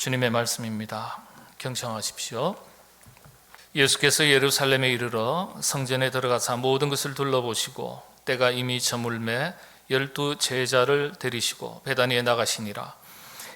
주님의 말씀입니다. 경청하십시오. 예수께서 예루살렘에 이르러 성전에 들어가사 모든 것을 둘러보시고 때가 이미 저물매 12 제자를 데리시고 베다니에 나가시니라.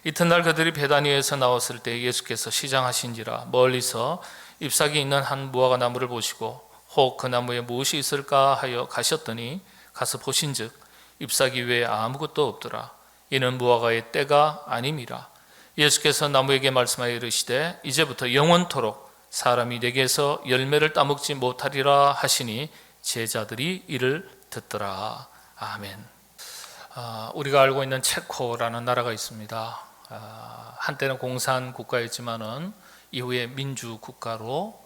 이튿날 그들이 베다니에서 나왔을 때 예수께서 시장하신지라 멀리서 잎사귀 있는 한 무화과 나무를 보시고 혹 그 나무에 무엇이 있을까 하여 가셨더니 가서 보신즉 잎사귀 외에 아무것도 없더라. 이는 무화과의 때가 아님이라. 예수께서 나무에게 말씀하여 이르시되 이제부터 영원토록 사람이 내게서 열매를 따먹지 못하리라 하시니 제자들이 이를 듣더라. 아멘. 우리가 알고 있는 체코라는 나라가 있습니다. 한때는 공산 국가였지만은 이후에 민주 국가로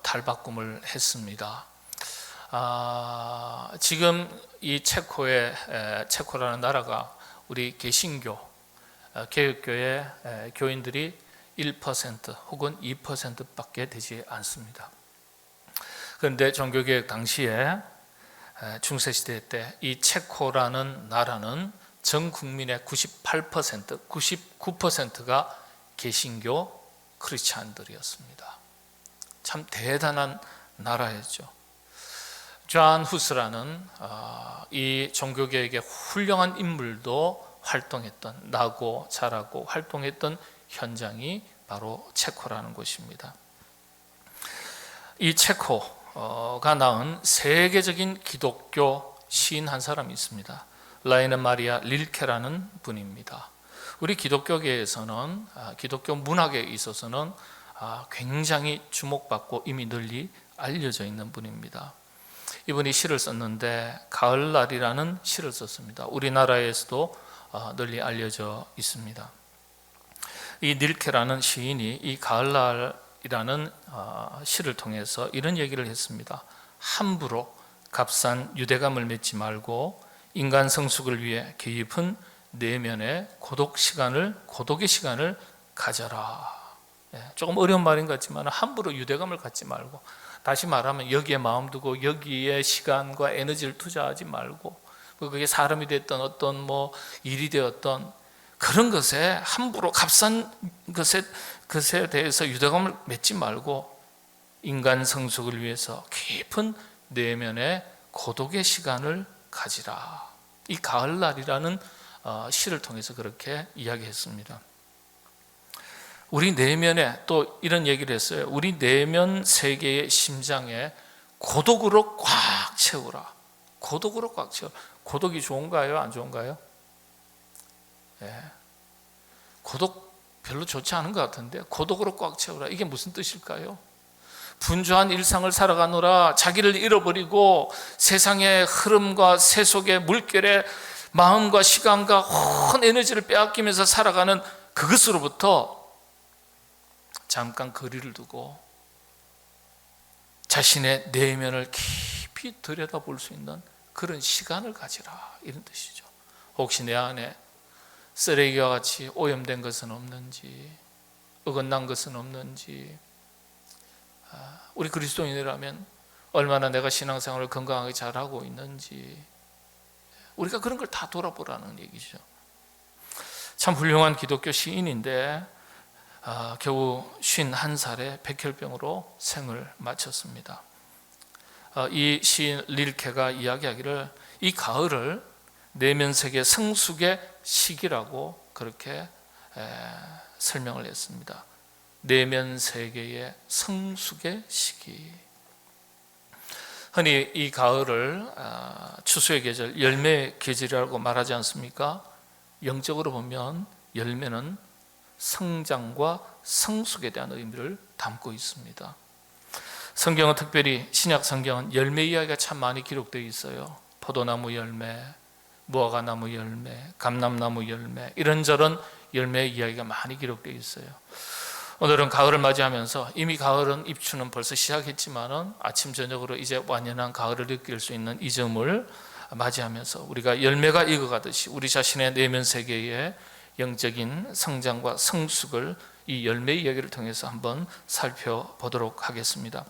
탈바꿈을 했습니다. 지금 이 체코라는 나라가 우리 개신교 개혁교회 교인들이 1% 혹은 2%밖에 되지 않습니다. 그런데 종교개혁 당시에 중세시대 때 이 체코라는 나라는 전 국민의 98%, 99%가 개신교 크리스찬들이었습니다. 참 대단한 나라였죠. 존 후스라는 이 종교개혁의 훌륭한 인물도 활동했던, 나고 자라고 활동했던 현장이 바로 체코라는 곳입니다. 이 체코가 낳은 세계적인 기독교 시인 한 사람이 있습니다. 라이너 마리아 릴케라는 분입니다. 우리 기독교계에서는 기독교 문학에 있어서는 굉장히 주목받고 이미 널리 알려져 있는 분입니다. 이분이 시를 썼는데 가을날이라는 시를 썼습니다. 우리나라에서도 널리 알려져 있습니다. 이 닐케라는 시인이 이 가을날이라는 시를 통해서 이런 얘기를 했습니다. 함부로 값싼 유대감을 맺지 말고 인간 성숙을 위해 깊은 내면의 고독의 시간을 가져라. 조금 어려운 말인 것 같지만 함부로 유대감을 갖지 말고, 다시 말하면 여기에 마음 두고 여기에 시간과 에너지를 투자하지 말고, 그게 사람이 됐던 어떤 일이 되었던 그런 것에 함부로 값싼 것에 대해서 유대감을 맺지 말고 인간 성숙을 위해서 깊은 내면의 고독의 시간을 가지라. 이 가을날이라는 시를 통해서 그렇게 이야기했습니다. 우리 내면에 또 이런 얘기를 했어요. 우리 내면 세계의 심장에 고독으로 꽉 채우라. 고독으로 꽉 채우라. 고독이 좋은가요? 안 좋은가요? 고독 별로 좋지 않은 것 같은데 고독으로 꽉 채우라. 이게 무슨 뜻일까요? 분주한 일상을 살아가느라 자기를 잃어버리고 세상의 흐름과 세속의 물결에 마음과 시간과 온 에너지를 빼앗기면서 살아가는 그것으로부터 잠깐 거리를 두고 자신의 내면을 깊이 들여다볼 수 있는 그런 시간을 가지라, 이런 뜻이죠. 혹시 내 안에 쓰레기와 같이 오염된 것은 없는지, 어긋난 것은 없는지, 우리 그리스도인이라면 얼마나 내가 신앙생활을 건강하게 잘하고 있는지, 우리가 그런 걸 다 돌아보라는 얘기죠. 참 훌륭한 기독교 시인인데 겨우 51살에 백혈병으로 생을 마쳤습니다. 이 시인 릴케가 이야기하기를 이 가을을 내면세계 성숙의 시기라고 그렇게 설명을 했습니다. 내면세계의 성숙의 시기. 흔히 이 가을을 추수의 계절, 열매의 계절이라고 말하지 않습니까? 영적으로 보면 열매는 성장과 성숙에 대한 의미를 담고 있습니다. 성경은 특별히 신약 성경은 열매 이야기가 참 많이 기록되어 있어요. 포도나무 열매, 무화과나무 열매, 감람나무 열매, 이런저런 열매 이야기가 많이 기록되어 있어요. 오늘은 가을을 맞이하면서 이미 가을은 입추는 벌써 시작했지만은 아침 저녁으로 이제 완연한 가을을 느낄 수 있는 이 점을 맞이하면서 우리가 열매가 익어가듯이 우리 자신의 내면 세계의 영적인 성장과 성숙을 이 열매 이야기를 통해서 한번 살펴보도록 하겠습니다.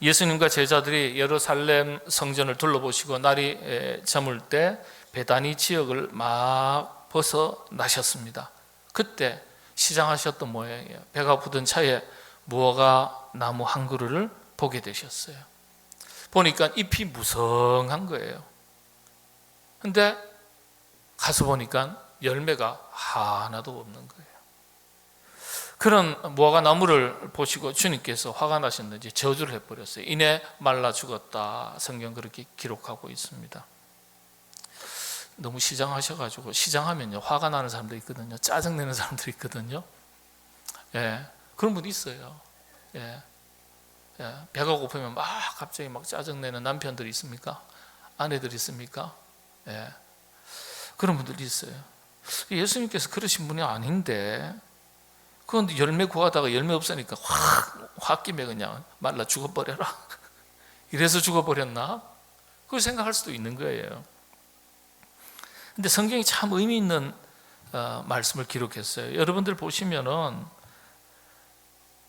예수님과 제자들이 예루살렘 성전을 둘러보시고 날이 저물 때 베다니 지역을 막 벗어나셨습니다. 그때 시장하셨던 모양이에요. 배가 부른 차에 무화과 나무 한 그루를 보게 되셨어요. 보니까 잎이 무성한 거예요. 근데 가서 보니까 열매가 하나도 없는 거예요. 그런 무화과 나무를 보시고 주님께서 화가 나셨는지 저주를 해버렸어요. 이내 말라 죽었다. 성경 그렇게 기록하고 있습니다. 너무 시장하셔가지고, 시장하면요 화가 나는 사람도 있거든요. 짜증내는 사람도 있거든요. 예, 그런 분이 있어요. 예, 예, 배가 고프면 막 갑자기 막 짜증내는 남편들이 있습니까? 아내들이 있습니까? 예, 그런 분들이 있어요. 예수님께서 그러신 분이 아닌데, 그런데 열매 구하다가 열매 없으니까 확 김에 그냥 말라 죽어버려라. 이래서 죽어버렸나? 그걸 생각할 수도 있는 거예요. 근데 성경이 참 의미 있는 말씀을 기록했어요. 여러분들 보시면은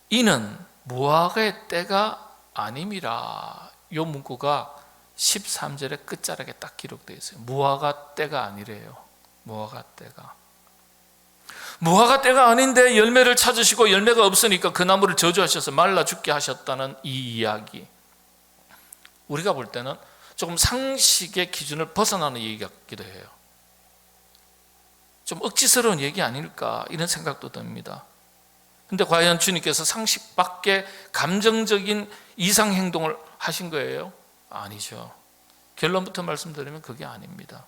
이는 무화과의 때가 아님이라, 이 문구가 13절의 끝자락에 딱 기록되어 있어요. 무화과 때가 아니래요. 무화과 때가 아닌데 열매를 찾으시고 열매가 없으니까 그 나무를 저주하셔서 말라 죽게 하셨다는 이 이야기, 우리가 볼 때는 조금 상식의 기준을 벗어나는 얘기 같기도 해요. 좀 억지스러운 얘기 아닐까 이런 생각도 듭니다. 근데 과연 주님께서 상식 밖의 감정적인 이상 행동을 하신 거예요? 아니죠. 결론부터 말씀드리면 그게 아닙니다.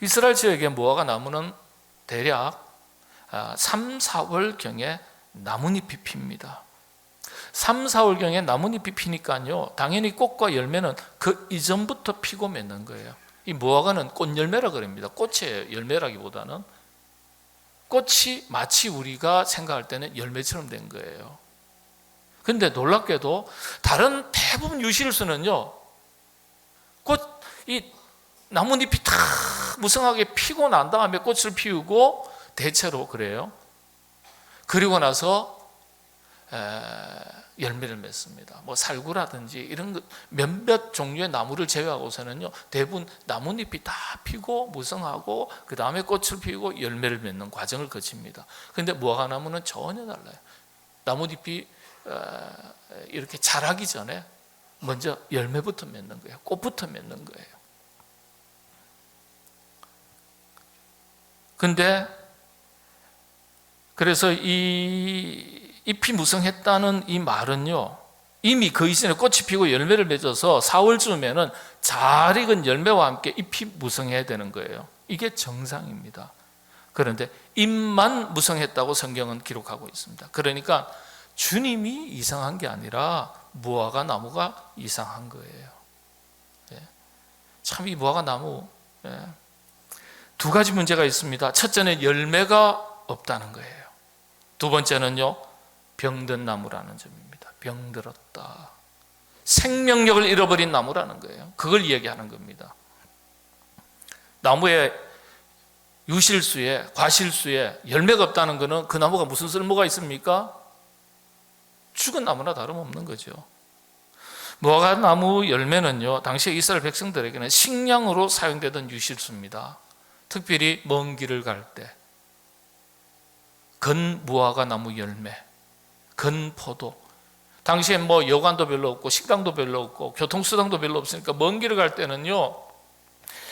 이스라엘 지역의 무화과 나무는 대략 3, 4월경에 나뭇잎이 핍니다. 3, 4월경에 나뭇잎이 피니까요, 당연히 꽃과 열매는 그 이전부터 피고 맺는 거예요. 이 무화과는 꽃열매라 그럽니다. 꽃의 열매라기보다는 꽃이 마치 우리가 생각할 때는 열매처럼 된 거예요. 그런데 놀랍게도 다른 대부분 유실수는요, 이 나뭇잎이 다 무성하게 피고 난 다음에 꽃을 피우고 대체로 그래요. 그리고 나서 열매를 맺습니다. 뭐 살구라든지 이런 몇몇 종류의 나무를 제외하고서는요, 대부분 나뭇잎이 다 피고 무성하고 그 다음에 꽃을 피우고 열매를 맺는 과정을 거칩니다. 그런데 무화과 나무는 전혀 달라요. 나뭇잎이 이렇게 자라기 전에 먼저 열매부터 맺는 거예요. 꽃부터 맺는 거예요. 근데 그래서 이 잎이 무성했다는 이 말은요, 이미 그 이전에 꽃이 피고 열매를 맺어서 4월쯤에는 잘 익은 열매와 함께 잎이 무성해야 되는 거예요. 이게 정상입니다. 그런데 잎만 무성했다고 성경은 기록하고 있습니다. 그러니까 주님이 이상한 게 아니라 무화과 나무가 이상한 거예요. 참 이 무화과 나무, 두 가지 문제가 있습니다. 첫째는 열매가 없다는 거예요. 두 번째는요, 병든 나무라는 점입니다. 병들었다. 생명력을 잃어버린 나무라는 거예요. 그걸 이야기하는 겁니다. 나무의 유실수에, 과실수에 열매가 없다는 것은 그 나무가 무슨 쓸모가 있습니까? 죽은 나무나 다름없는 거죠. 무화과 나무 열매는요, 당시 이스라엘 백성들에게는 식량으로 사용되던 유실수입니다. 특별히 먼 길을 갈 때 건 무화과 나무 열매, 건 포도. 당시에 뭐 여관도 별로 없고 식당도 별로 없고 교통수단도 별로 없으니까 먼 길을 갈 때는요,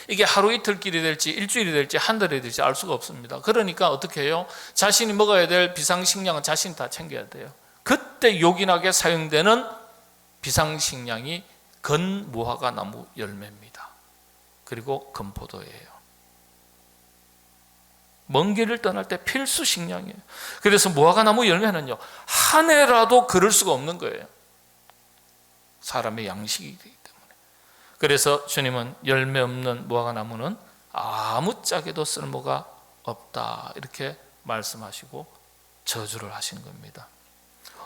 이게 하루 이틀 길이 될지 일주일이 될지 한 달이 될지 알 수가 없습니다. 그러니까 어떻게 해요? 자신이 먹어야 될 비상식량은 자신이 다 챙겨야 돼요. 그때 요긴하게 사용되는 비상식량이 건 무화과 나무 열매입니다. 그리고 건포도예요. 먼 길을 떠날 때 필수 식량이에요. 그래서 무화과 나무 열매는요, 한 해라도 그럴 수가 없는 거예요. 사람의 양식이기 때문에. 그래서 주님은 열매 없는 무화과 나무는 아무짝에도 쓸모가 없다, 이렇게 말씀하시고 저주를 하신 겁니다.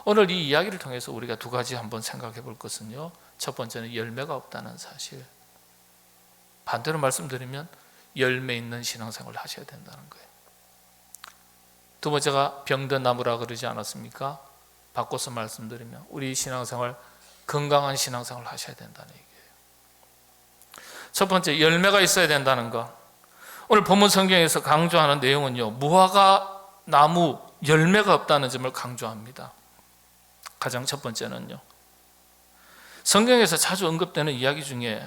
오늘 이 이야기를 통해서 우리가 두 가지 한번 생각해 볼 것은요, 첫 번째는 열매가 없다는 사실. 반대로 말씀드리면 열매 있는 신앙생활을 하셔야 된다는 거예요. 두 번째가 병든 나무라 그러지 않았습니까? 바꿔서 말씀드리면 우리 신앙생활, 건강한 신앙생활을 하셔야 된다는 얘기예요. 첫 번째, 열매가 있어야 된다는 것. 오늘 본문 성경에서 강조하는 내용은요, 무화과 나무 열매가 없다는 점을 강조합니다. 가장 첫 번째는요, 성경에서 자주 언급되는 이야기 중에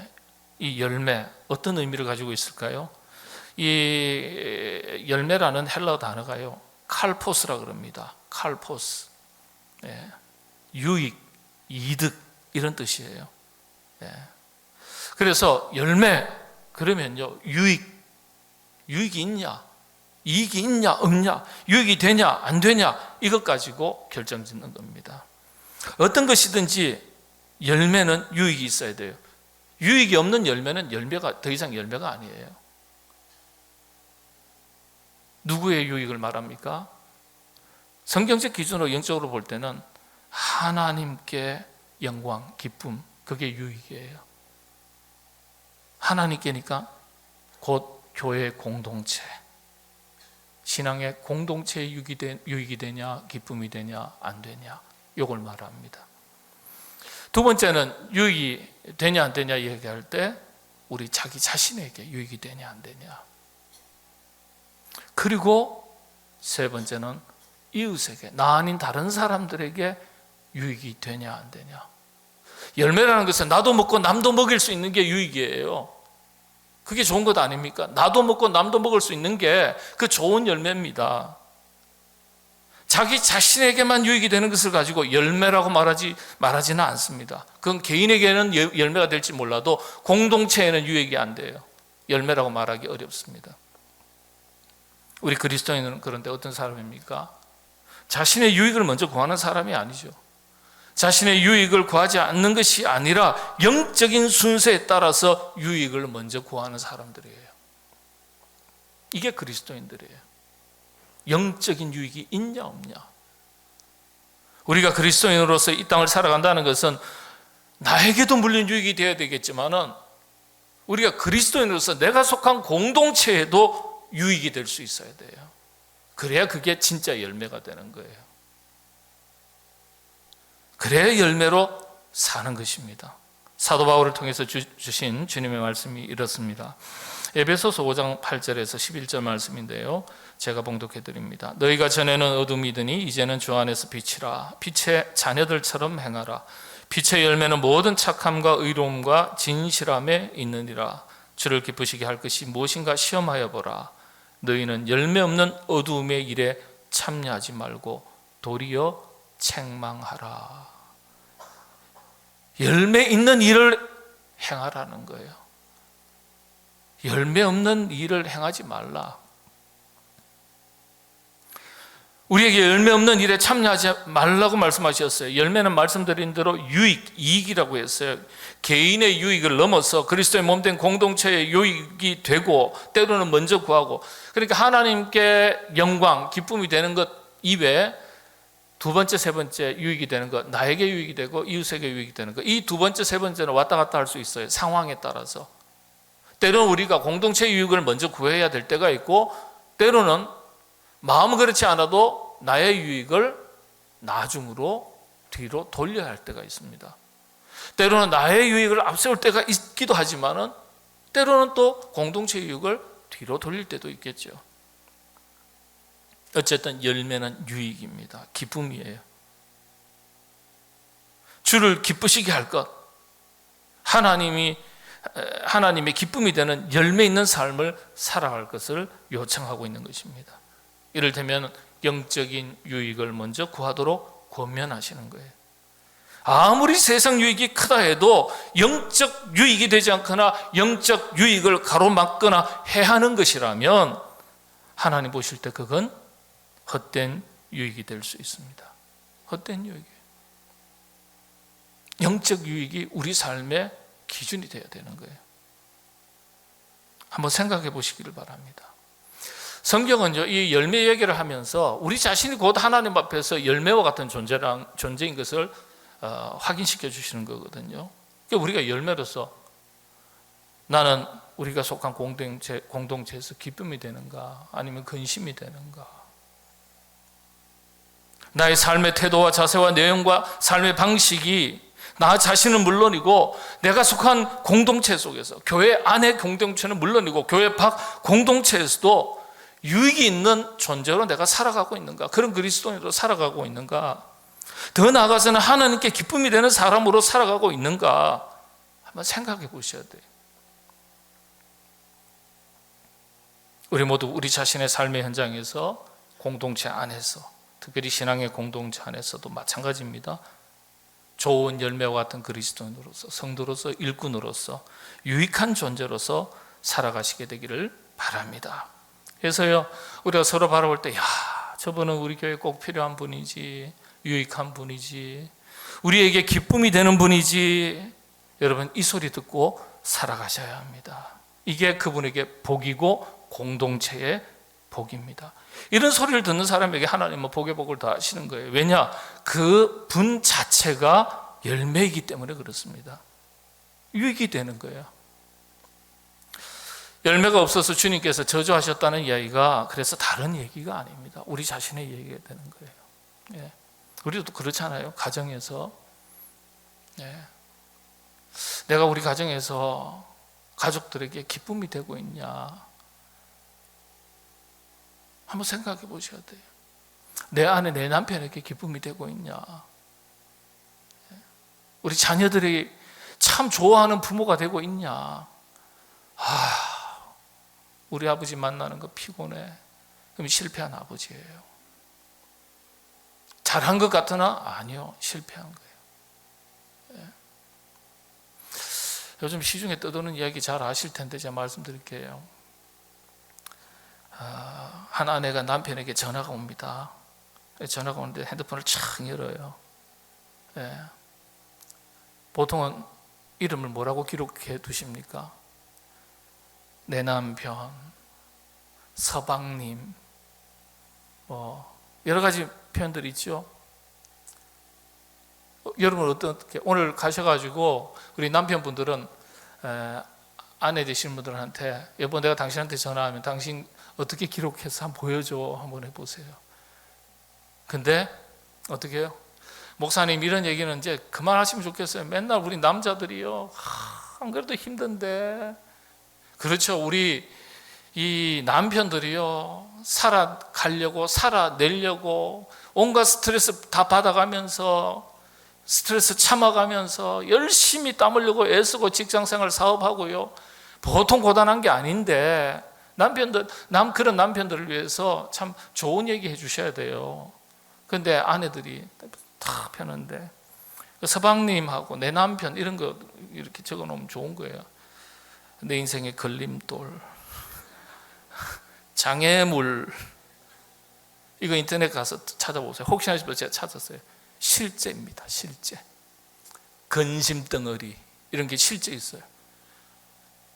이 열매 어떤 의미를 가지고 있을까요? 이 열매라는 헬라어 단어가요, 칼포스라 그럽니다. 칼포스. 예. 유익, 이득 이런 뜻이에요. 예. 그래서 열매 그러면요, 유익이 있냐, 이익이 있냐 없냐, 유익이 되냐 안 되냐 이것 가지고 결정짓는 겁니다. 어떤 것이든지 열매는 유익이 있어야 돼요. 유익이 없는 열매는 열매가 더 이상 열매가 아니에요. 누구의 유익을 말합니까? 성경적 기준으로 영적으로 볼 때는 하나님께 영광, 기쁨, 그게 유익이에요. 하나님께니까 곧 교회 공동체, 신앙의 공동체의 유익이 되냐, 기쁨이 되냐, 안 되냐, 이걸 말합니다. 두 번째는 유익이 되냐 안 되냐 얘기할 때 우리 자기 자신에게 유익이 되냐 안 되냐. 그리고 세 번째는 이웃에게, 나 아닌 다른 사람들에게 유익이 되냐 안 되냐. 열매라는 것은 나도 먹고 남도 먹일 수 있는 게 유익이에요. 그게 좋은 것 아닙니까? 나도 먹고 남도 먹을 수 있는 게 그 좋은 열매입니다. 자기 자신에게만 유익이 되는 것을 가지고 열매라고 말하지는 않습니다. 그건 개인에게는 열매가 될지 몰라도 공동체에는 유익이 안 돼요. 열매라고 말하기 어렵습니다. 우리 그리스도인은 그런데 어떤 사람입니까? 자신의 유익을 먼저 구하는 사람이 아니죠. 자신의 유익을 구하지 않는 것이 아니라 영적인 순서에 따라서 유익을 먼저 구하는 사람들이에요. 이게 그리스도인들이에요. 영적인 유익이 있냐 없냐. 우리가 그리스도인으로서 이 땅을 살아간다는 것은 나에게도 물론 유익이 되어야 되겠지만은 우리가 그리스도인으로서 내가 속한 공동체에도 유익이 될 수 있어야 돼요. 그래야 그게 진짜 열매가 되는 거예요. 그래야 열매로 사는 것입니다. 사도 바울을 통해서 주신 주님의 말씀이 이렇습니다. 에베소서 5장 8절에서 11절 말씀인데요, 제가 봉독해 드립니다. 너희가 전에는 어둠이더니 이제는 주 안에서 빛이라. 빛의 자녀들처럼 행하라. 빛의 열매는 모든 착함과 의로움과 진실함에 있느니라. 주를 기쁘시게 할 것이 무엇인가 시험하여 보라. 너희는 열매 없는 어두움의 일에 참여하지 말고 도리어 책망하라. 열매 있는 일을 행하라는 거예요. 열매 없는 일을 행하지 말라. 우리에게 열매 없는 일에 참여하지 말라고 말씀하셨어요. 열매는 말씀드린 대로 이익이라고 했어요. 개인의 유익을 넘어서 그리스도의 몸된 공동체의 유익이 되고, 때로는 먼저 구하고, 그러니까 하나님께 영광, 기쁨이 되는 것 이외에 두 번째, 세 번째 유익이 되는 것, 나에게 유익이 되고 이웃에게 유익이 되는 것, 이 두 번째, 세 번째는 왔다 갔다 할 수 있어요. 상황에 따라서. 때로는 우리가 공동체 유익을 먼저 구해야 될 때가 있고, 때로는 마음은 그렇지 않아도 나의 유익을 나중으로 뒤로 돌려야 할 때가 있습니다. 때로는 나의 유익을 앞세울 때가 있기도 하지만은 때로는 또 공동체 유익을 뒤로 돌릴 때도 있겠죠. 어쨌든 열매는 유익입니다. 기쁨이에요. 주를 기쁘시게 할 것, 하나님의 기쁨이 되는 열매 있는 삶을 살아갈 것을 요청하고 있는 것입니다. 이를테면 영적인 유익을 먼저 구하도록 권면하시는 거예요. 아무리 세상 유익이 크다 해도 영적 유익이 되지 않거나 영적 유익을 가로막거나 해하는 것이라면 하나님 보실 때 그건 헛된 유익이 될 수 있습니다. 헛된 유익이에요. 영적 유익이 우리 삶의 기준이 되어야 되는 거예요. 한번 생각해 보시기를 바랍니다. 성경은요, 이 열매 얘기를 하면서 우리 자신이 곧 하나님 앞에서 열매와 같은 존재인 것을 확인시켜 주시는 거거든요. 그러니까 우리가 열매로서 나는 우리가 속한 공동체에서 기쁨이 되는가, 아니면 근심이 되는가, 나의 삶의 태도와 자세와 내용과 삶의 방식이 나 자신은 물론이고 내가 속한 공동체 속에서, 교회 안의 공동체는 물론이고 교회 밖 공동체에서도 유익이 있는 존재로 내가 살아가고 있는가? 그런 그리스도인으로 살아가고 있는가? 더 나아가서는 하나님께 기쁨이 되는 사람으로 살아가고 있는가? 한번 생각해 보셔야 돼요. 우리 모두 우리 자신의 삶의 현장에서, 공동체 안에서, 특별히 신앙의 공동체 안에서도 마찬가지입니다. 좋은 열매와 같은 그리스도인으로서, 성도로서, 일꾼으로서, 유익한 존재로서 살아가시게 되기를 바랍니다. 그래서요, 우리가 서로 바라볼 때, 야, 저분은 우리 교회에 꼭 필요한 분이지, 유익한 분이지, 우리에게 기쁨이 되는 분이지, 여러분 이 소리 듣고 살아가셔야 합니다. 이게 그분에게 복이고 공동체의 복입니다. 이런 소리를 듣는 사람에게 하나님은 복의 복을 더하시는 거예요. 왜냐? 그 분 자체가 열매이기 때문에 그렇습니다. 유익이 되는 거예요. 열매가 없어서 주님께서 저주하셨다는 이야기가 그래서 다른 얘기가 아닙니다. 우리 자신의 얘기가 되는 거예요. 예. 우리도 그렇잖아요. 가정에서. 예. 내가 우리 가정에서 가족들에게 기쁨이 되고 있냐? 한번 생각해 보셔야 돼요. 내 아내, 내 남편에게 기쁨이 되고 있냐? 우리 자녀들이 참 좋아하는 부모가 되고 있냐? 우리 아버지 만나는 거 피곤해. 그럼 실패한 아버지예요. 잘한 것 같으나 아니요, 실패한 거예요. 요즘 시중에 떠도는 이야기 잘 아실 텐데 제가 말씀드릴게요. 한 아내가 남편에게 전화가 옵니다. 전화가 오는데 핸드폰을 착 열어요. 예. 보통은 이름을 뭐라고 기록해 두십니까? 내 남편, 서방님, 여러 가지 표현들이 있죠. 여러분 어떻게 오늘 가셔가지고 우리 남편분들은 아내 되시는 분들한테 여보 내가 당신한테 전화하면 당신 어떻게 기록해서 한번 보여줘 한번 해보세요. 근데 어떻게 해요? 목사님 이런 얘기는 이제 그만하시면 좋겠어요. 맨날 우리 남자들이요 안 그래도 힘든데. 그렇죠. 우리 이 남편들이요 살아가려고 살아내려고 온갖 스트레스 다 받아가면서 스트레스 참아가면서 열심히 땀 흘리고 애쓰고 직장생활 사업하고요 보통 고단한 게 아닌데 남편들 그런 남편들을 위해서 참 좋은 얘기 해주셔야 돼요. 근데 아내들이 다 펴는데 서방님하고 내 남편 이런 거 이렇게 적어놓으면 좋은 거예요. 내 인생의 걸림돌, 장애물, 이거 인터넷 가서 찾아보세요. 혹시나 싶어서 제가 찾았어요. 실제입니다. 실제. 근심덩어리 이런 게 실제 있어요.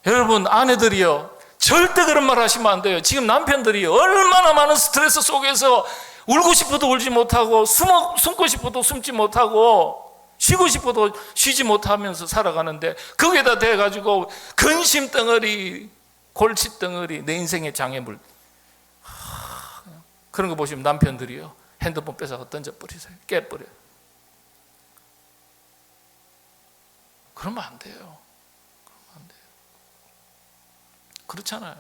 여러분 아내들이요 절대 그런 말 하시면 안 돼요. 지금 남편들이 얼마나 많은 스트레스 속에서 울고 싶어도 울지 못하고 숨고 싶어도 숨지 못하고 쉬고 싶어도 쉬지 못하면서 살아가는데 거기에다 대가지고 근심덩어리, 골칫덩어리, 내 인생의 장애물 그런 거 보시면 남편들이요 핸드폰 뺏어가 던져버리세요. 깨버려요. 그러면 안 돼요. 그러면 안 돼요. 그렇잖아요.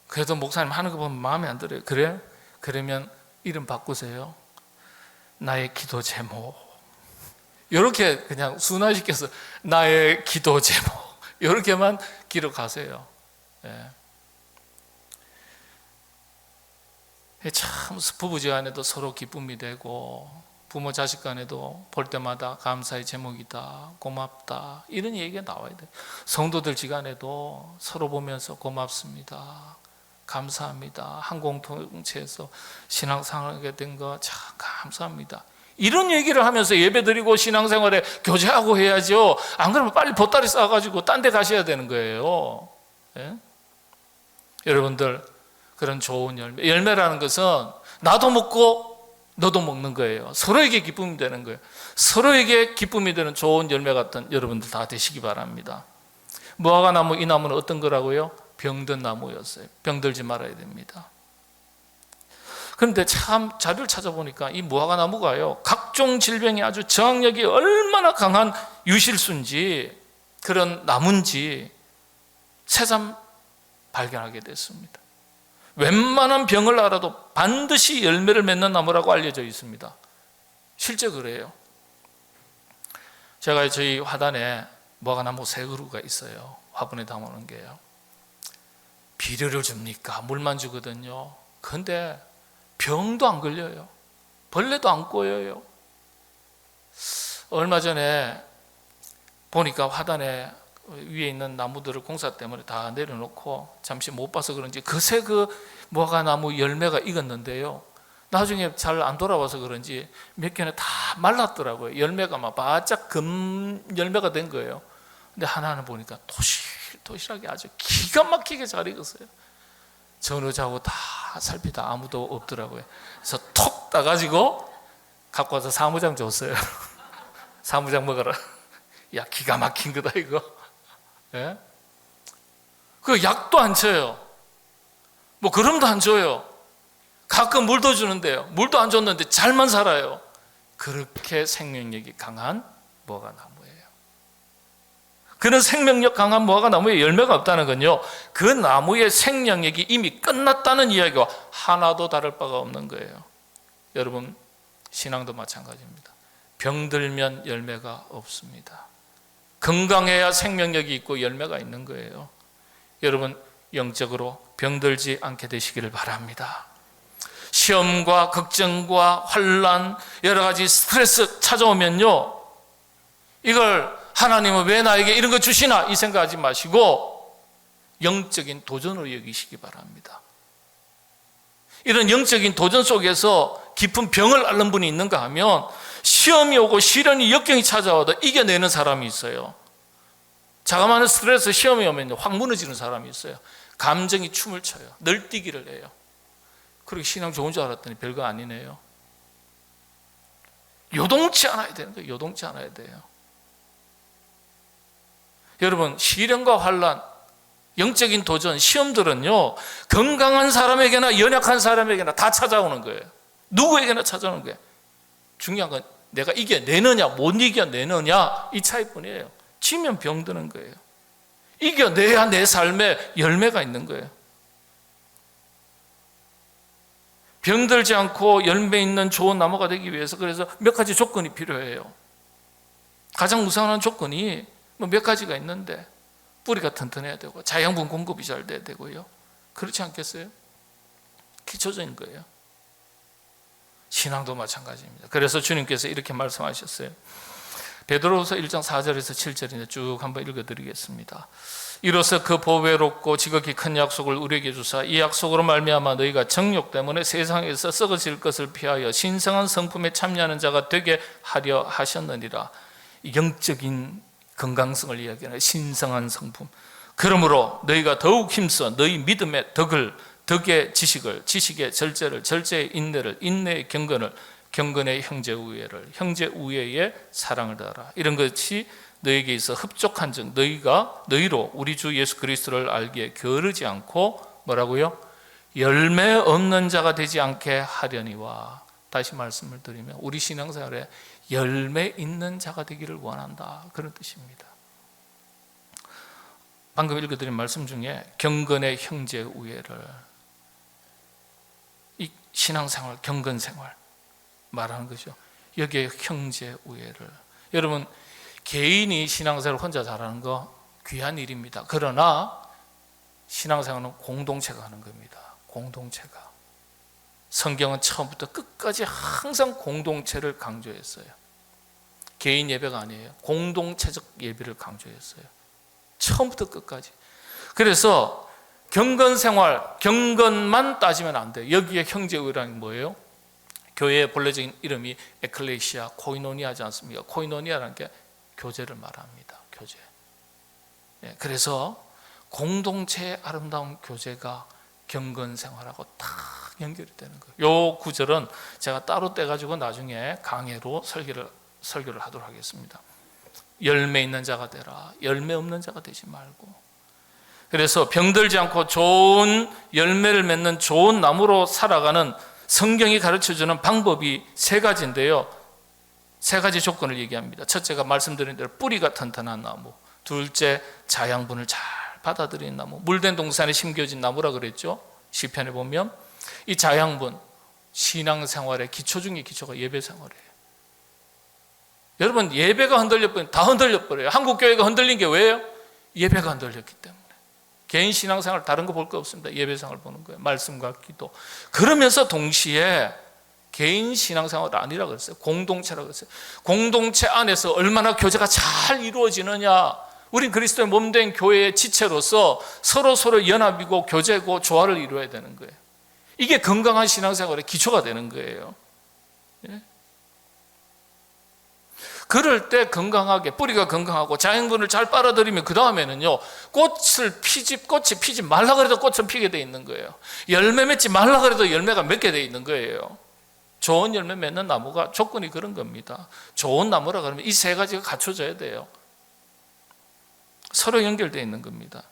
그래도 목사님 하는 거 보면 마음에 안 들어요. 그래? 그러면 이름 바꾸세요. 나의 기도 제목. 이렇게 그냥 순화시켜서 나의 기도 제목. 이렇게만 기록하세요. 예. 참 부부지간에도 서로 기쁨이 되고 부모 자식 간에도 볼 때마다 감사의 제목이다, 고맙다 이런 얘기가 나와야 돼요. 성도들 지간에도 서로 보면서 고맙습니다, 감사합니다, 한 공동체에서 신앙생활하게 된 거 참 감사합니다 이런 얘기를 하면서 예배드리고 신앙생활에 교제하고 해야죠. 안 그러면 빨리 보따리 싸가지고 딴 데 가셔야 되는 거예요. 예? 여러분들 그런 좋은 열매라는 것은 나도 먹고 너도 먹는 거예요. 서로에게 기쁨이 되는 거예요. 서로에게 기쁨이 되는 좋은 열매 같은 여러분들 다 되시기 바랍니다. 무화과나무 이 나무는 어떤 거라고요? 병든 나무였어요. 병들지 말아야 됩니다. 그런데 참 자료를 찾아보니까 이 무화과나무가요 각종 질병에 아주 저항력이 얼마나 강한 유실수인지 그런 나무인지 새삼 발견하게 됐습니다. 웬만한 병을 알아도 반드시 열매를 맺는 나무라고 알려져 있습니다. 실제 그래요. 제가 저희 화단에 무화과나무 3그루가 있어요. 화분에 담아놓은 게요. 비료를 줍니까? 물만 주거든요. 그런데 병도 안 걸려요. 벌레도 안 꼬여요. 얼마 전에 보니까 화단에 위에 있는 나무들을 공사 때문에 다 내려놓고 잠시 못 봐서 그런지 그새 그 무화과나무 열매가 익었는데요, 나중에 잘 안 돌아와서 그런지 몇 개는 다 말랐더라고요. 열매가 막 바짝 금 열매가 된 거예요. 근데 하나는 보니까 도실도실하게 아주 기가 막히게 잘 익었어요. 전우자하고 다 살피다 아무도 없더라고요. 그래서 톡 따가지고 갖고 와서 사무장 줬어요. 사무장 먹어라. 야, 기가 막힌 거다 이거. 예? 그 약도 안 쳐요. 뭐 그럼도 안 줘요. 가끔 물도 주는데요, 물도 안 줬는데 잘만 살아요. 그렇게 생명력이 강한 무화과나무예요. 그런 생명력 강한 무화과나무에 열매가 없다는 건요, 그 나무의 생명력이 이미 끝났다는 이야기와 하나도 다를 바가 없는 거예요. 여러분, 신앙도 마찬가지입니다. 병들면 열매가 없습니다. 건강해야 생명력이 있고 열매가 있는 거예요. 여러분, 영적으로 병들지 않게 되시기를 바랍니다. 시험과 걱정과 환난, 여러 가지 스트레스 찾아오면요, 이걸 하나님은 왜 나에게 이런 거 주시나 이 생각하지 마시고 영적인 도전으로 여기시기 바랍니다. 이런 영적인 도전 속에서 깊은 병을 앓는 분이 있는가 하면, 시험이 오고 시련이 역경이 찾아와도 이겨내는 사람이 있어요. 자그마한 스트레스, 시험이 오면 확 무너지는 사람이 있어요. 감정이 춤을 춰요. 널뛰기를 해요. 그렇게 신앙 좋은 줄 알았더니 별거 아니네요. 요동치 않아야 되는 거예요. 요동치 않아야 돼요. 여러분, 시련과 환난, 영적인 도전, 시험들은요, 건강한 사람에게나 연약한 사람에게나 다 찾아오는 거예요. 누구에게나 찾아오는 거예요. 중요한 건 내가 이겨내느냐 못 이겨내느냐 이 차이뿐이에요. 지면 병드는 거예요. 이겨내야 내 삶에 열매가 있는 거예요. 병들지 않고 열매 있는 좋은 나무가 되기 위해서 그래서 몇 가지 조건이 필요해요. 가장 우선한 조건이 몇 가지가 있는데, 뿌리가 튼튼해야 되고 자양분 공급이 잘 돼야 되고요. 그렇지 않겠어요? 기초적인 거예요. 신앙도 마찬가지입니다. 그래서 주님께서 이렇게 말씀하셨어요. 베드로후서 1장 4절에서 7절인데 쭉 한번 읽어드리겠습니다. 이로써 그 보배롭고 지극히 큰 약속을 우리에게 주사 이 약속으로 말미암아 너희가 정욕 때문에 세상에서 썩어질 것을 피하여 신성한 성품에 참여하는 자가 되게 하려 하셨느니라. 영적인 건강성을 이야기하는 신성한 성품. 그러므로 너희가 더욱 힘써 너희 믿음의 덕의 지식을, 지식의 절제를, 절제의 인내를, 인내의 경건을, 경건의 형제 우애를, 형제 우애의 사랑을 다하라. 이런 것이 너에게 있어 흡족한 즉 너희로 우리 주 예수 그리스도를 알기에 게으르지 않고 뭐라고요? 열매 없는 자가 되지 않게 하려니와. 다시 말씀을 드리면 우리 신앙생활에 열매 있는 자가 되기를 원한다, 그런 뜻입니다. 방금 읽어드린 말씀 중에 경건의 형제 우애를, 이 신앙생활, 경건생활 말하는 거죠. 여기에 형제 우애를. 여러분, 개인이 신앙생활을 혼자 잘하는 거 귀한 일입니다. 그러나 신앙생활은 공동체가 하는 겁니다. 공동체가. 성경은 처음부터 끝까지 항상 공동체를 강조했어요. 개인 예배가 아니에요. 공동체적 예배를 강조했어요. 처음부터 끝까지. 그래서 경건생활, 경건만 따지면 안 돼요. 여기에 형제우애라는 게 뭐예요? 교회의 본래적인 이름이 에클레시아, 코이노니아지 않습니까? 코이노니아라는 게 교제를 말합니다. 교제. 그래서 공동체의 아름다운 교제가 경건생활하고 딱 연결이 되는 거예요. 이 구절은 제가 따로 떼가지고 나중에 강해로 설교를 하도록 하겠습니다. 열매 있는 자가 되라. 열매 없는 자가 되지 말고. 그래서 병들지 않고 좋은 열매를 맺는 좋은 나무로 살아가는 성경이 가르쳐주는 방법이 3가지인데요. 3가지 조건을 얘기합니다. 첫째가 말씀드린 대로 뿌리가 튼튼한 나무. 둘째, 자양분을 잘 받아들이는 나무. 물된 동산에 심겨진 나무라 그랬죠. 시편에 보면 이 자양분, 신앙생활의 기초 중에 기초가 예배생활이에요. 여러분, 예배가 흔들려버리면 다 흔들려버려요. 한국교회가 흔들린 게 왜요? 예배가 흔들렸기 때문에. 개인 신앙생활 다른 거 볼 거 없습니다. 예배생활 보는 거예요. 말씀과 기도. 그러면서 동시에 개인 신앙생활이 아니라 그랬어요. 공동체라고 그랬어요. 공동체 안에서 얼마나 교제가 잘 이루어지느냐. 우린 그리스도의 몸된 교회의 지체로서 서로 연합이고 교제고 조화를 이루어야 되는 거예요. 이게 건강한 신앙생활의 기초가 되는 거예요. 예? 그럴 때 건강하게, 뿌리가 건강하고 자양분을 잘 빨아들이면 그 다음에는요, 꽃이 피지 말라 그래도 꽃은 피게 돼 있는 거예요. 열매 맺지 말라 그래도 열매가 맺게 돼 있는 거예요. 좋은 열매 맺는 나무가 조건이 그런 겁니다. 좋은 나무라 그러면 이 세 가지가 갖춰져야 돼요. 서로 연결되어 있는 겁니다.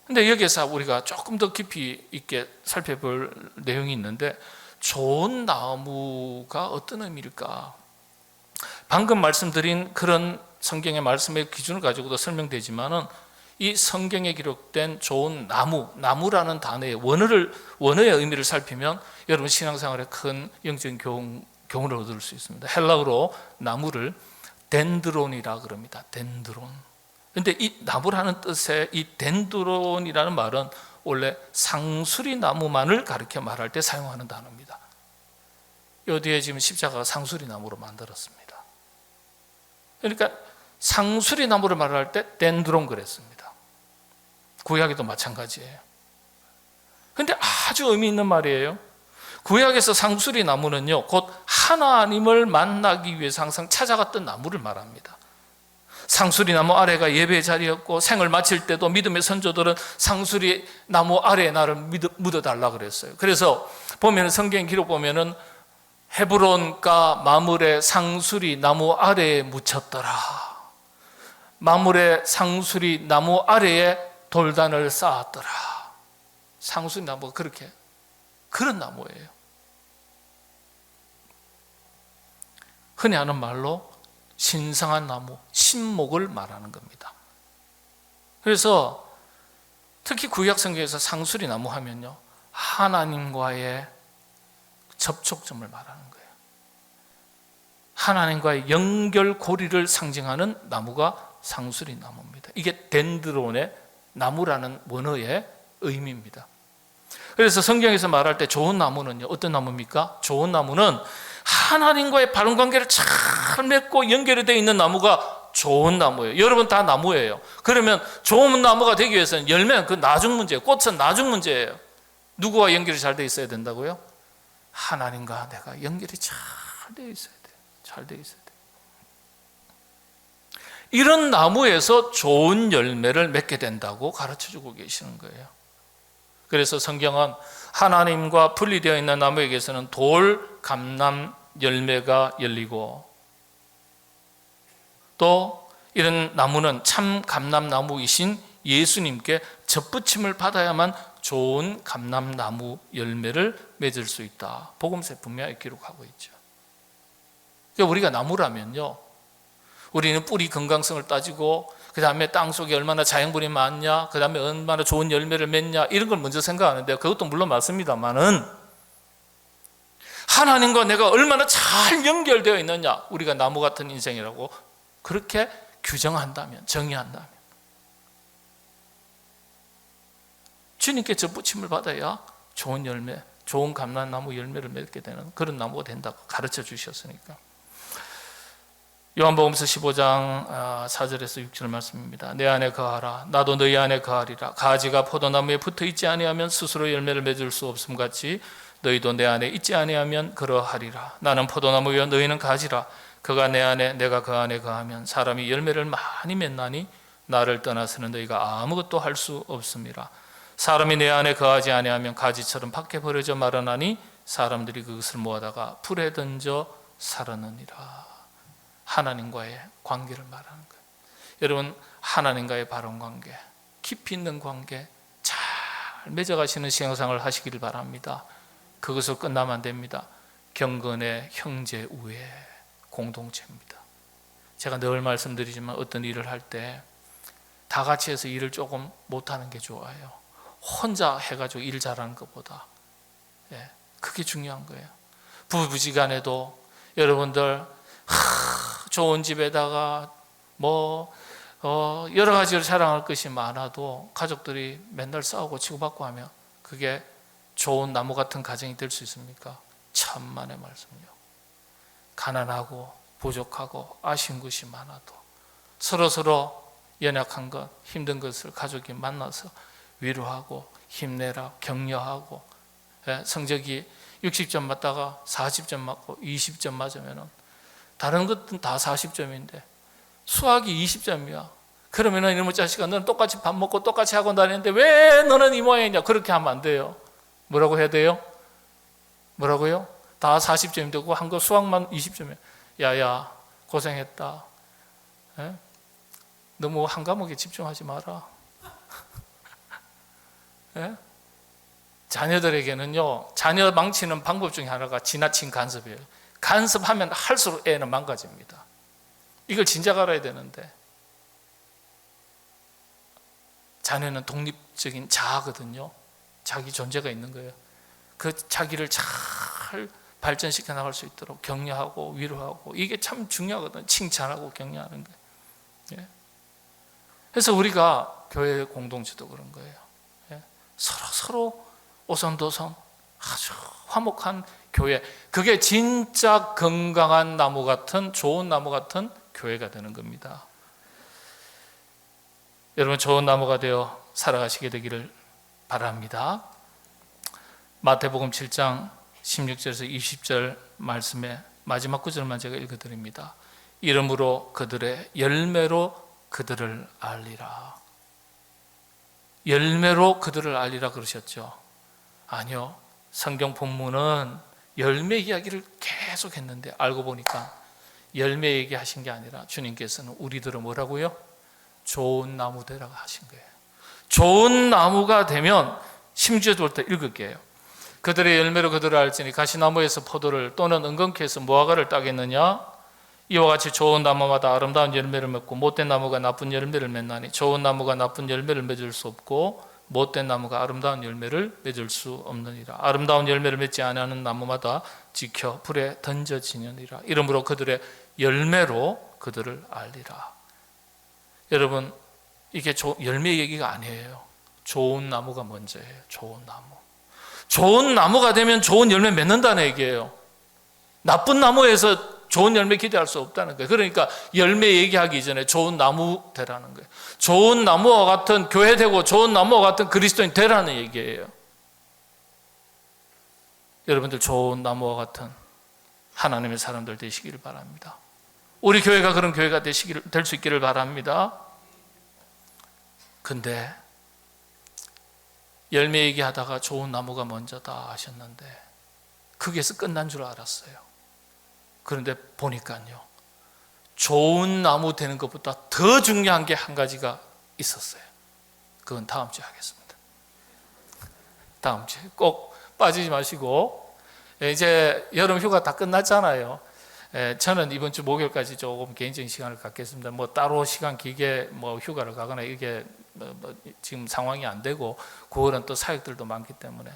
근데 여기서 우리가 조금 더 깊이 있게 살펴볼 내용이 있는데, 좋은 나무가 어떤 의미일까? 방금 말씀드린 그런 성경의 말씀의 기준을 가지고도 설명되지만은 이 성경에 기록된 좋은 나무라는 단어의 원어의 의미를 살피면 여러분 신앙생활에 큰 영적인 교훈을 얻을 수 있습니다. 헬라어로 나무를 덴드론이라 그럽니다. 덴드론. 그런데 이 나무라는 뜻의 이 덴드론이라는 말은 원래 상수리 나무만을 가리켜 말할 때 사용하는 단어입니다. 이 뒤에 지금 십자가가 상수리 나무로 만들었습니다. 그러니까 상수리 나무를 말할 때 덴드론 그랬습니다. 구약에도 마찬가지예요. 그런데 아주 의미 있는 말이에요. 구약에서 상수리 나무는요, 곧 하나님을 만나기 위해서 항상 찾아갔던 나무를 말합니다. 상수리 나무 아래가 예배의 자리였고, 생을 마칠 때도 믿음의 선조들은 상수리 나무 아래에 나를 묻어달라 그랬어요. 그래서 보면 성경 기록 보면은 헤브론가 마물의 상수리 나무 아래에 묻혔더라. 마물의 상수리 나무 아래에 돌단을 쌓았더라. 상수리 나무가 그런 나무예요. 흔히 하는 말로 신성한 나무, 신목을 말하는 겁니다. 그래서 특히 구약 성경에서 상수리 나무 하면요, 하나님과의 접촉점을 말하는 거예요. 하나님과의 연결고리를 상징하는 나무가 상수리 나무입니다. 이게 덴드론의 나무라는 원어의 의미입니다. 그래서 성경에서 말할 때 좋은 나무는요, 어떤 나무입니까? 좋은 나무는 하나님과의 바른 관계를 잘 맺고 연결이 되어 있는 나무가 좋은 나무예요. 여러분 다 나무예요. 그러면 좋은 나무가 되기 위해서는 열매는 그 나중 문제예요. 꽃은 나중 문제예요. 누구와 연결이 잘 되어 있어야 된다고요? 하나님과 내가 연결이 잘 되어 있어야 돼요. 잘 되어 있어야 돼요. 이런 나무에서 좋은 열매를 맺게 된다고 가르쳐주고 계시는 거예요. 그래서 성경은 하나님과 분리되어 있는 나무에게서는 돌, 감람, 열매가 열리고, 또 이런 나무는 참 감람나무이신 예수님께 접붙임을 받아야만 좋은 감람나무 열매를 맺을 수 있다. 복음서에 분명히 기록하고 있죠. 그러니까 우리가 나무라면요, 우리는 뿌리 건강성을 따지고, 그 다음에 땅 속에 얼마나 자양분이 많냐, 그 다음에 얼마나 좋은 열매를 맺냐, 이런 걸 먼저 생각하는데, 그것도 물론 맞습니다만은 하나님과 내가 얼마나 잘 연결되어 있느냐, 우리가 나무 같은 인생이라고 그렇게 규정한다면, 정의한다면, 주님께 접붙임을 받아야 좋은 열매, 좋은 감람나무 열매를 맺게 되는 그런 나무가 된다고 가르쳐 주셨으니까. 요한복음서 15장 4절에서 6절 말씀입니다. 내 안에 거하라, 나도 너희 안에 거하리라. 가지가 포도나무에 붙어 있지 아니하면 스스로 열매를 맺을 수 없음 같이 너희도 내 안에 있지 아니하면 그러하리라. 나는 포도나무여 너희는 가지라. 그가 내 안에 내가 그 안에 거하면 사람이 열매를 많이 맺나니 나를 떠나서는 너희가 아무것도 할 수 없음이라. 사람이 내 안에 거하지 아니하면 가지처럼 밖에 버려져 마르나니 사람들이 그것을 모아다가 불에 던져 사르느니라. 하나님과의 관계를 말하는 거예요. 여러분, 하나님과의 바른 관계, 깊이 있는 관계 잘 맺어가시는 신앙생활을 하시기를 바랍니다. 그것으로 끝나면 안 됩니다. 경건의 형제 우애 공동체입니다. 제가 늘 말씀드리지만 어떤 일을 할 때 다 같이 해서 일을 조금 못하는 게 좋아요. 혼자 해가지고 일 잘하는 것보다. 그게 중요한 거예요. 부부지간에도 여러분들 좋은 집에다가 여러 가지로 자랑할 것이 많아도 가족들이 맨날 싸우고 치고받고 하면 그게 좋은 나무 같은 가정이 될 수 있습니까? 천만의 말씀이요. 가난하고 부족하고 아쉬운 것이 많아도 서로 연약한 것, 힘든 것을 가족이 만나서 위로하고 힘내라, 격려하고, 성적이 60점 맞다가 40점 맞고 20점 맞으면 다른 것은 다 40점인데 수학이 20점이야. 그러면 이놈의 자식아, 너는 똑같이 밥 먹고 똑같이 학원 다니는데 왜 너는 이 모양이냐? 그렇게 하면 안 돼요. 뭐라고 해야 돼요? 뭐라고요? 다 40점이 되고 한 거 수학만 20점이야. 야야, 고생했다. 너무 한 과목에 집중하지 마라. 자녀들에게는요, 자녀 망치는 방법 중에 하나가 지나친 간섭이에요. 간섭하면 할수록 애는 망가집니다. 이걸 진작 알아야 되는데, 자녀는 독립적인 자아거든요. 자기 존재가 있는 거예요. 그 자기를 잘 발전시켜 나갈 수 있도록 격려하고 위로하고, 이게 참 중요하거든요. 칭찬하고 격려하는 게. 그래서 우리가 교회 공동체도 그런 거예요. 서로 오손도손 아주 화목한 교회, 그게 진짜 건강한 나무 같은, 좋은 나무 같은 교회가 되는 겁니다. 여러분, 좋은 나무가 되어 살아가시게 되기를 바랍니다. 마태복음 7장 16절에서 20절 말씀의 마지막 구절만 제가 읽어드립니다. 이름으로 그들의 열매로 그들을 알리라. 열매로 그들을 알리라 그러셨죠. 아니요, 성경 본문은 열매 이야기를 계속 했는데 알고 보니까 열매 얘기하신 게 아니라 주님께서는 우리들은 뭐라고요? 좋은 나무 되라고 하신 거예요. 좋은 나무가 되면, 심지어 또 읽을게요. 그들의 열매로 그들을 알지니 가시나무에서 포도를 또는 은근키에서 무화과를 따겠느냐? 이와 같이 좋은 나무마다 아름다운 열매를 맺고 못된 나무가 나쁜 열매를 맺나니 좋은 나무가 나쁜 열매를 맺을 수 없고 못된 나무가 아름다운 열매를 맺을 수 없느니라. 아름다운 열매를 맺지 않는 나무마다 지켜 불에 던져지느니라. 이러므로 그들의 열매로 그들을 알리라. 여러분, 이게 열매 얘기가 아니에요. 좋은 나무가 먼저예요. 좋은 나무. 좋은 나무가 되면 좋은 열매 맺는다는 얘기예요. 나쁜 나무에서 좋은 열매 기대할 수 없다는 거예요. 그러니까 열매 얘기하기 전에 좋은 나무 되라는 거예요. 좋은 나무와 같은 교회 되고 좋은 나무와 같은 그리스도인 되라는 얘기예요. 여러분들 좋은 나무와 같은 하나님의 사람들 되시기를 바랍니다. 우리 교회가 그런 교회가 될 수 있기를 바랍니다. 근데 열매 얘기하다가 좋은 나무가 먼저다 하셨는데 거기에서 끝난 줄 알았어요. 그런데 보니까요, 좋은 나무 되는 것보다 더 중요한 게 한 가지가 있었어요. 그건 다음 주에 하겠습니다. 다음 주에 꼭 빠지지 마시고, 이제 여름 휴가 다 끝났잖아요. 저는 이번 주 목요일까지 조금 개인적인 시간을 갖겠습니다. 뭐 따로 시간 길게 휴가를 가거나 이게 지금 상황이 안 되고, 9월은 또 사역들도 많기 때문에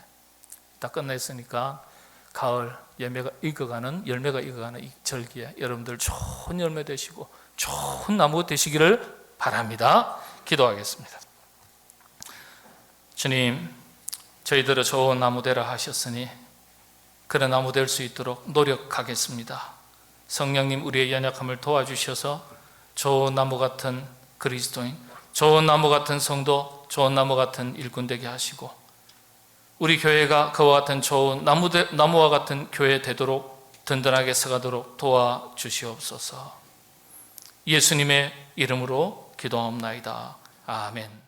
다 끝냈으니까 가을 열매가 익어가는 이 절기에 여러분들 좋은 열매 되시고 좋은 나무 되시기를 바랍니다. 기도하겠습니다. 주님, 저희들을 좋은 나무 되라 하셨으니 그런 나무 될 수 있도록 노력하겠습니다. 성령님, 우리의 연약함을 도와주셔서 좋은 나무 같은 그리스도인, 좋은 나무 같은 성도, 좋은 나무 같은 일꾼 되게 하시고, 우리 교회가 그와 같은 좋은 나무와 같은 교회 되도록 든든하게 서가도록 도와주시옵소서. 예수님의 이름으로 기도하옵나이다. 아멘.